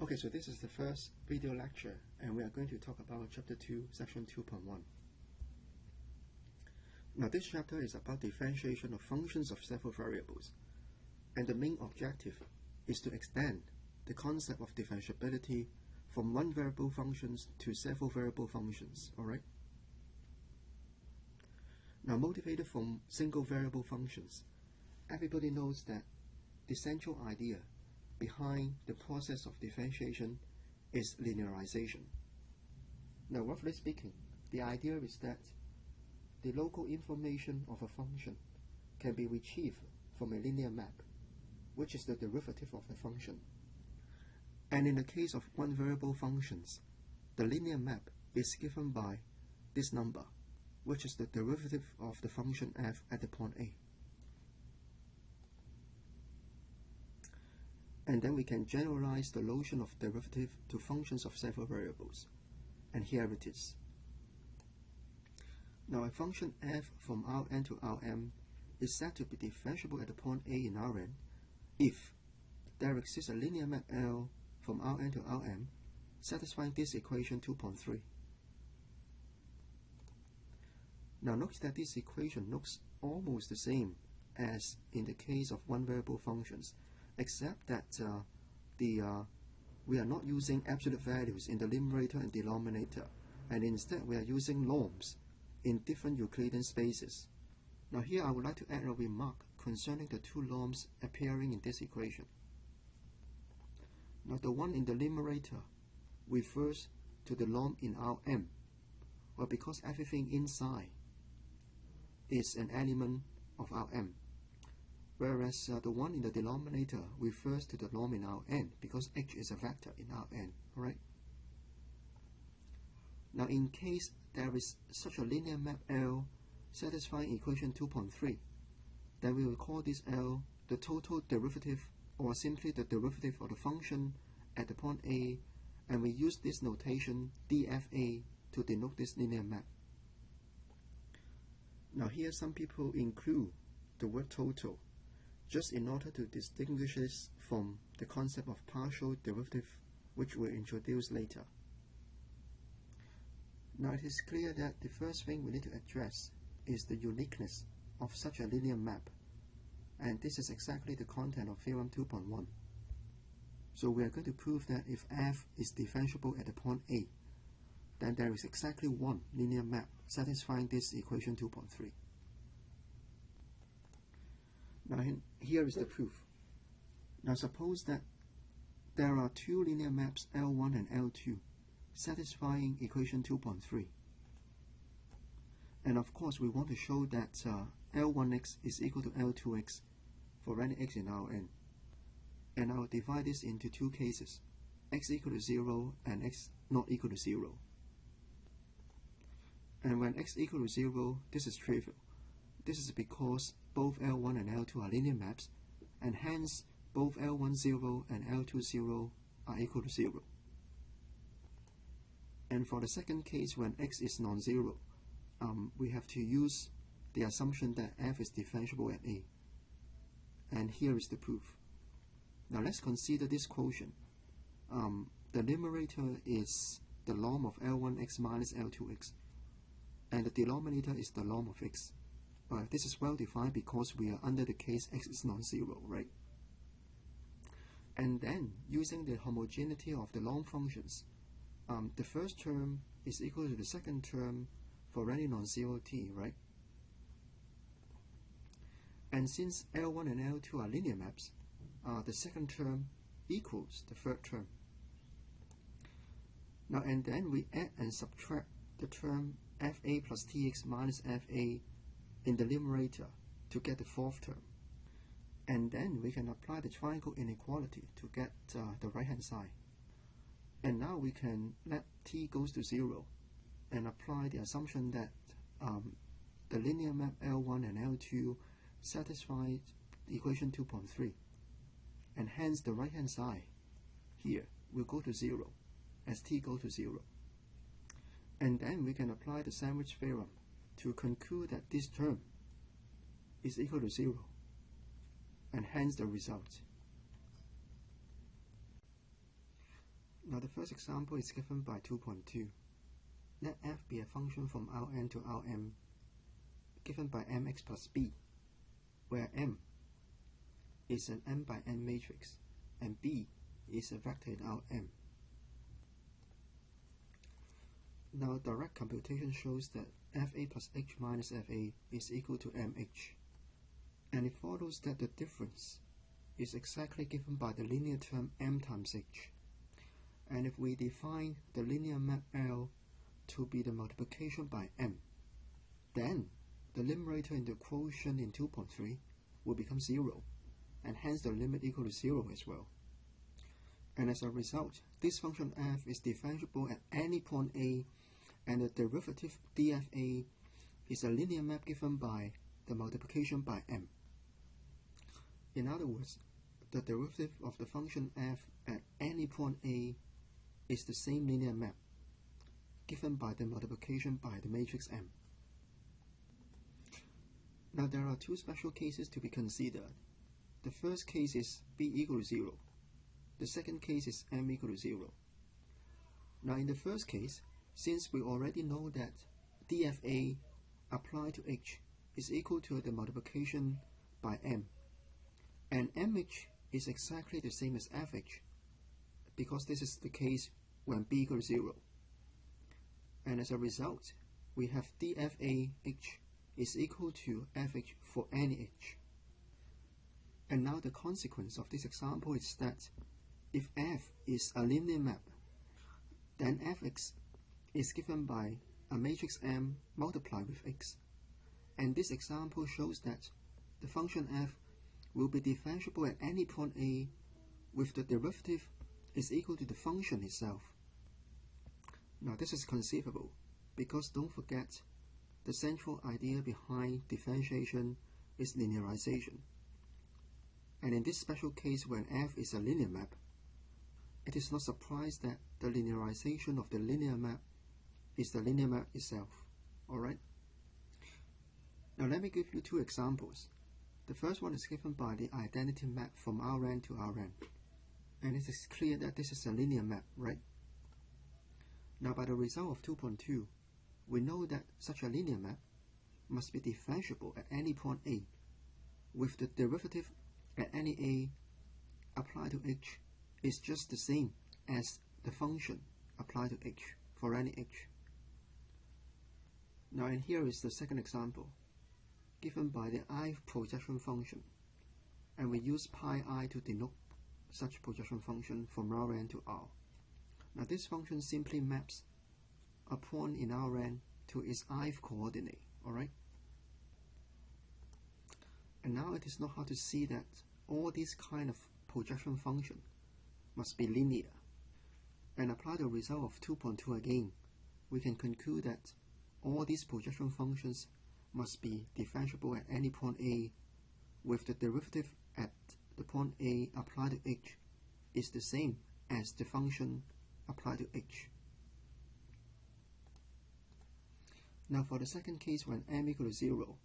Okay, so this is the first video lecture, and we are going to talk about Chapter 2, Section 2.1. Now, this chapter is about differentiation of functions of several variables, and the main objective is to extend the concept of differentiability from one variable functions to several variable functions, alright? Now, motivated from single variable functions, everybody knows that the central idea behind the process of differentiation is linearization. Now, roughly speaking, the idea is that the local information of a function can be retrieved from a linear map, which is the derivative of the function. And in the case of one variable functions, the linear map is given by this number, which is the derivative of the function f at the point A. And then we can generalize the notion of derivative to functions of several variables. And here it is. Now, a function f from Rn to Rm is said to be differentiable at the point A in Rn if there exists a linear map L from Rn to Rm satisfying this equation 2.3. Now, note that this equation looks almost the same as in the case of one variable functions, except that we are not using absolute values in the numerator and denominator, and instead we are using norms in different Euclidean spaces. Now, here I would like to add a remark concerning the two norms appearing in this equation. Now, the one in the numerator refers to the norm in Rm, well, because everything inside is an element of Rm. Whereas the one in the denominator refers to the norm in Rn because h is a vector in Rn, alright? Now, in case there is such a linear map L satisfying equation 2.3, then we will call this L the total derivative, or simply the derivative of the function at the point A, and we use this notation dfa to denote this linear map. Now, here some people include the word total just in order to distinguish this from the concept of partial derivative, which we'll introduce later. Now, it is clear that the first thing we need to address is the uniqueness of such a linear map, and this is exactly the content of Theorem 2.1. So we are going to prove that if f is differentiable at the point A, then there is exactly one linear map satisfying this equation 2.3. Now, here is the proof. Now, suppose that there are two linear maps L1 and L2 satisfying equation 2.3. And of course, we want to show that L1x is equal to L2x for any x in Rn. And I will divide this into two cases, x equal to 0 and x not equal to 0. And when x equal to 0, this is trivial. This is because both L1 and L2 are linear maps, and hence both L1 0 and L2 0 are equal to 0. And for the second case, when x is non-zero, we have to use the assumption that f is differentiable at A. And here is the proof. Now, let's consider this quotient. The numerator is the norm of L1x minus L2x, and the denominator is the norm of x. This is well defined because we are under the case x is non-zero, right? And then, using the homogeneity of the norm functions, the first term is equal to the second term for any non-zero t, right? And since L1 and L2 are linear maps, the second term equals the third term. Now, and then we add and subtract the term fa plus tx minus fa in the numerator to get the fourth term. And then we can apply the triangle inequality to get the right hand side. And now we can let t goes to 0 and apply the assumption that the linear map L1 and L2 satisfy the equation 2.3. And hence the right hand side here will go to 0 as t goes to 0. And then we can apply the sandwich theorem to conclude that this term is equal to 0, and hence the result. Now the first example is given by 2.2. Let f be a function from Rn to Rm given by mx plus b, where m is an n by n matrix and b is a vector in Rm. Now direct computation shows that fa plus h minus fa is equal to mh, and it follows that the difference is exactly given by the linear term m times h. And if we define the linear map L to be the multiplication by m, then the numerator in the quotient in 2.3 will become 0, and hence the limit equal to 0 as well. And as a result, this function f is differentiable at any point A, and the derivative dfa is a linear map given by the multiplication by m. In other words, the derivative of the function f at any point A is the same linear map given by the multiplication by the matrix M. Now there are two special cases to be considered. The first case is b equal to 0. The second case is m equal to 0. Now in the first case, since we already know that dfa applied to h is equal to the multiplication by m, and mh is exactly the same as fh, because this is the case when b equals 0. And as a result, we have dfah is equal to fh for any h. And now the consequence of this example is that if f is a linear map, then fx is given by a matrix M multiplied with x. And this example shows that the function f will be differentiable at any point A with the derivative is equal to the function itself. Now this is conceivable because don't forget, the central idea behind differentiation is linearization. And in this special case when f is a linear map, it is not surprised that the linearization of the linear map is the linear map itself. Alright? Now let me give you two examples. The first one is given by the identity map from Rn to Rn. And it is clear that this is a linear map, right? Now by the result of 2.2, we know that such a linear map must be differentiable at any point A, with the derivative at any A applied to h is just the same as the function applied to h for any h. Now and here is the second example, given by the ith projection function, and we use pi I to denote such projection function from Rn to R. Now this function simply maps a point in Rn to its ith coordinate, alright? And now it is not hard to see that all these kind of projection function must be linear. And apply the result of 2.2 again, we can conclude that all these projection functions must be differentiable at any point A, with the derivative at the point A applied to h is the same as the function applied to h. Now for the second case when m equal to 0,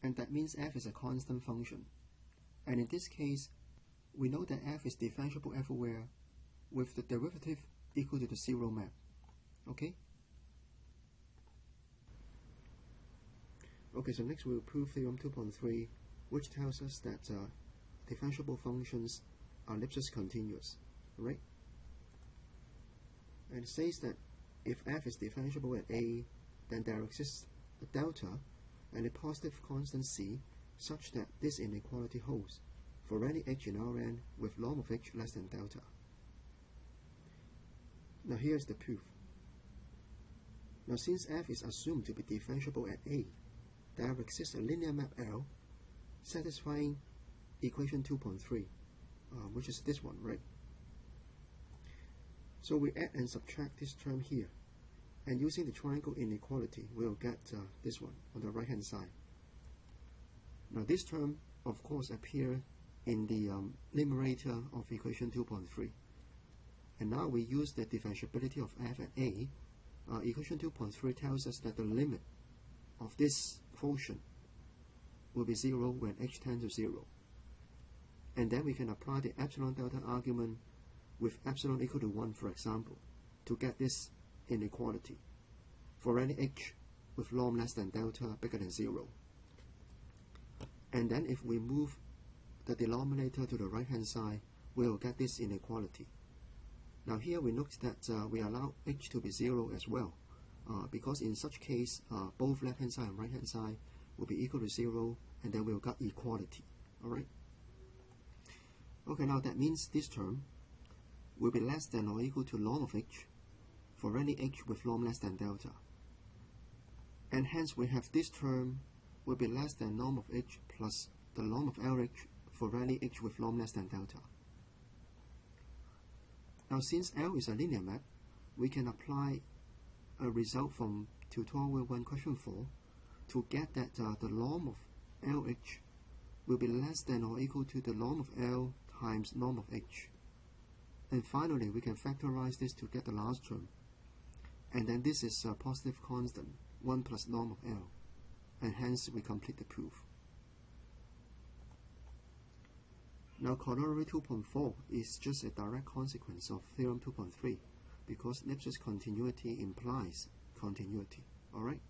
and that means f is a constant function. And in this case, we know that f is differentiable everywhere with the derivative equal to the 0 map. Okay? Okay, so next we'll prove theorem 2.3, which tells us that differentiable functions are Lipschitz continuous, right? And it says that if f is differentiable at A, then there exists a delta and a positive constant c such that this inequality holds for any h in Rn with log of h less than delta. Now here's the proof. Now since f is assumed to be differentiable at A, there exists a linear map L satisfying equation 2.3, which is this one, right? So we add and subtract this term here, and using the triangle inequality, we'll get this one on the right hand side. Now this term, of course, appears in the numerator of equation 2.3. And now we use the differentiability of f at A. Equation 2.3 tells us that the limit of this quotient will be 0 when h tends to 0. And then we can apply the epsilon delta argument with epsilon equal to 1, for example, to get this inequality for any h with norm less than delta bigger than 0. And then if we move the denominator to the right hand side, we will get this inequality. Now here we note that we allow h to be 0 as well, because in such case both left hand side and right hand side will be equal to 0, and then we'll get equality. Alright? Okay, now that means this term will be less than or equal to norm of h for any h with norm less than delta. And hence we have this term will be less than norm of h plus the norm of LH for any h with norm less than delta. Now since L is a linear map, we can apply a result from tutorial 1 question 4 to get that the norm of LH will be less than or equal to the norm of L times norm of h. And finally we can factorize this to get the last term. And then this is a positive constant, 1 plus norm of L. And hence we complete the proof. Now corollary 2.4 is just a direct consequence of theorem 2.3 because Lipschitz continuity implies continuity. Alright?